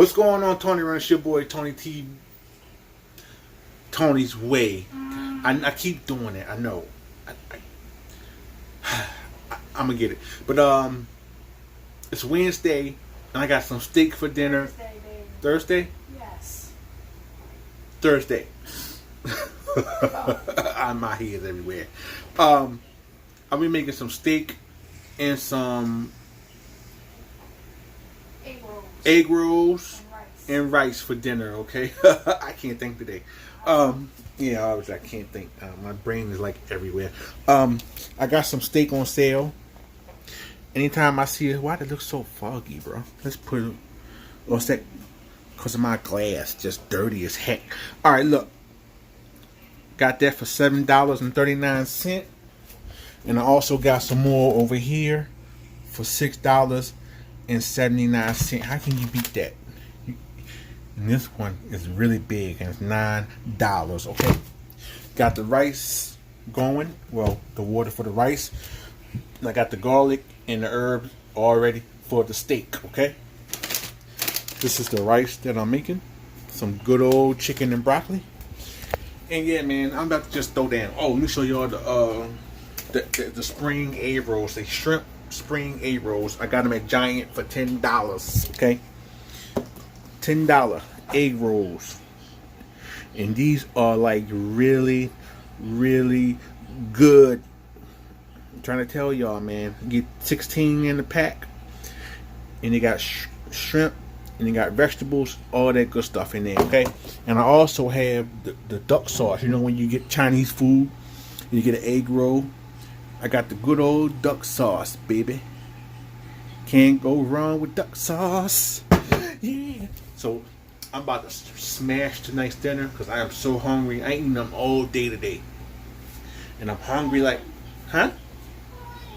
What's going on, Tony Ronys? Your boy Tony T. Tony's Way. I keep doing it. I know. I'm gonna get it. But it's Wednesday, and I got some steak for dinner. Thursday? Yes. Thursday. My head everywhere. I'll be making some steak and some egg rolls and rice for dinner. Okay. I can't think today. Yeah, I can't think. My brain is like everywhere. I got some steak on sale. Anytime I see it, why does it look so foggy, bro? Let's put it. What's that? Because of my glass, just dirty as heck. All right, look. Got that for $7.39, and I also got some more over here for $6.79. How can you beat that? And this one is really big, and it's $9. Okay. Got the rice going. Well, the water for the rice. And I got the garlic and the herbs already for the steak. Okay. This is the rice that I'm making. Some good old chicken and broccoli. And yeah, man, I'm about to just throw down. Oh, let me show y'all the spring egg rolls. They shrimp spring egg rolls. I got them at Giant for $10. Okay, $10 egg rolls, and these are like really, really good. I'm trying to tell y'all, man. You get 16 in the pack, and you got shrimp. And you got vegetables, all that good stuff in there, okay? And I also have the duck sauce. You know when you get Chinese food, you get an egg roll. I got the good old duck sauce, baby. Can't go wrong with duck sauce. Yeah. So I'm about to smash tonight's dinner because I am so hungry. I ain't eating them all day today. And I'm hungry like, huh?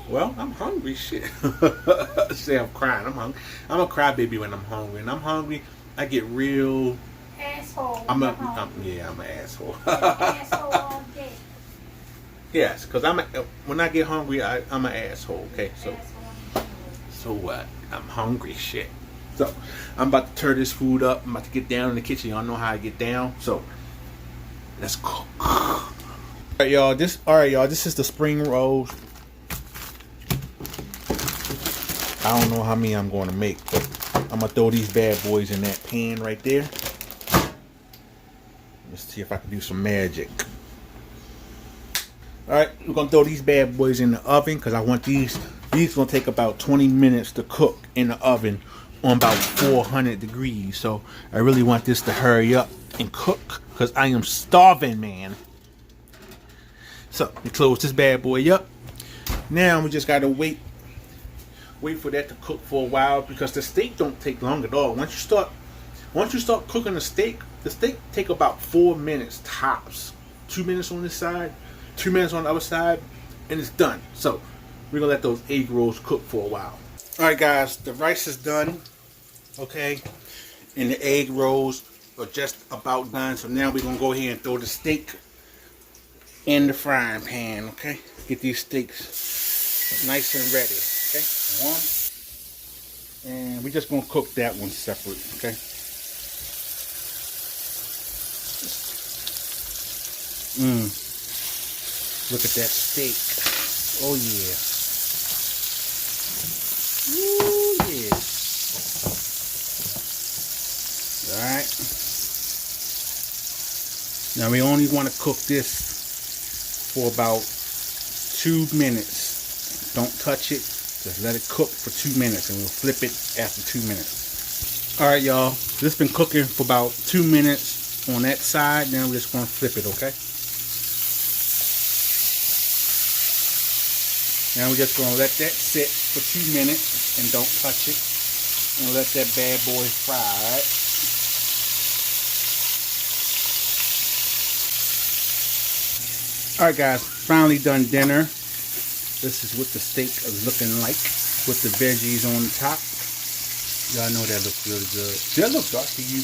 Well, I'm hungry, shit. Say I'm crying. I'm hungry. I'm a crybaby when I'm hungry. And I'm hungry, I get real... Asshole. I'm an asshole. Asshole all day. Yes, because when I get hungry, I'm an asshole, okay? So what? I'm hungry, shit. So, I'm about to turn this food up. I'm about to get down in the kitchen. Y'all know how I get down. So, let's cook. Alright, y'all. This is the spring rolls. I don't know how many I'm going to make, but I'm going to throw these bad boys in that pan right there. Let's see if I can do some magic. Alright, we're going to throw these bad boys in the oven because I want these. These going to take about 20 minutes to cook in the oven on about 400 degrees. So I really want this to hurry up and cook because I am starving, man. So we close this bad boy up. Now we just got to wait for that to cook for a while because the steak don't take long at all. Once you start cooking the steak take about 4 minutes tops. 2 minutes on this side, 2 minutes on the other side, and it's done. So we're gonna let those egg rolls cook for a while. Alright guys, the rice is done. Okay. And the egg rolls are just about done. So now we're gonna go ahead and throw the steak in the frying pan, okay? Get these steaks nice and ready. Okay, one, and we're just gonna cook that one separate. Okay. Look at that steak. Oh yeah. Ooh yeah. All right. Now we only want to cook this for about 2 minutes. Don't touch it. Just let it cook for 2 minutes and we'll flip it after 2 minutes. Alright y'all, this been cooking for about 2 minutes on that side. Now we're just going to flip it, okay? Now we're just going to let that sit for 2 minutes and don't touch it. And let that bad boy fry, alright? Alright guys, finally done dinner. This is what the steak is looking like with the veggies on the top. Y'all know that looks really good. Does that look dark to you?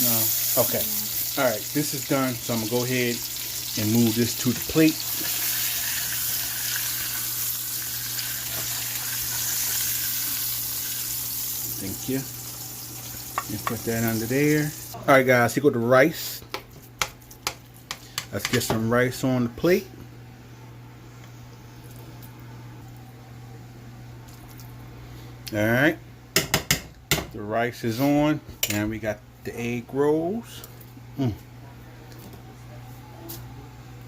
No? Okay. Alright, this is done. So I'm going to go ahead and move this to the plate. Thank you. And put that under there. Alright guys, here go the rice. Let's get some rice on the plate. Alright. The rice is on. And we got the egg rolls.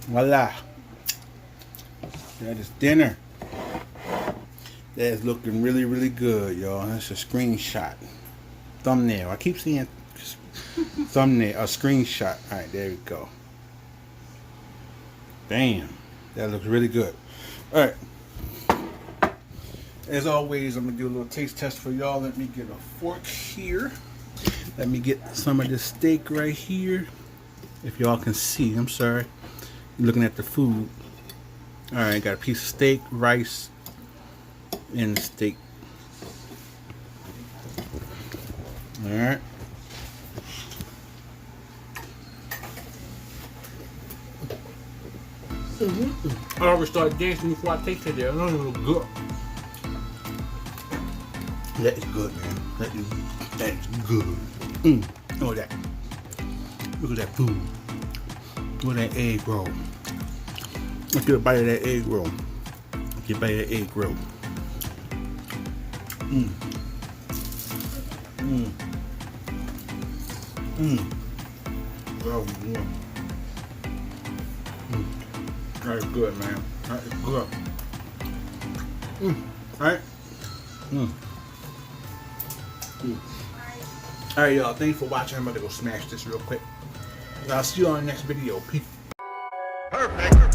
Voila. That is dinner. That is looking really, really good, y'all. That's a screenshot. Thumbnail. I keep seeing thumbnail, a screenshot. Alright, there we go. Damn. That looks really good. Alright. As always, I'm going to do a little taste test for y'all. Let me get a fork here. Let me get some of this steak right here. If y'all can see, I'm sorry. You're looking at the food. Alright, got a piece of steak, rice, and the steak. Alright. I already started dancing before I tasted it. I know it was good. That is good, man. That is good. Look at that. Look at that food. Look at that egg roll. Let's get a bite of that egg roll. Get a bite of that egg roll. Oh, yeah. That is good, man. That is good. Alright. Alright, y'all. Thanks for watching. I'm about to go smash this real quick. I'll see you on the next video. Peace. Perfect.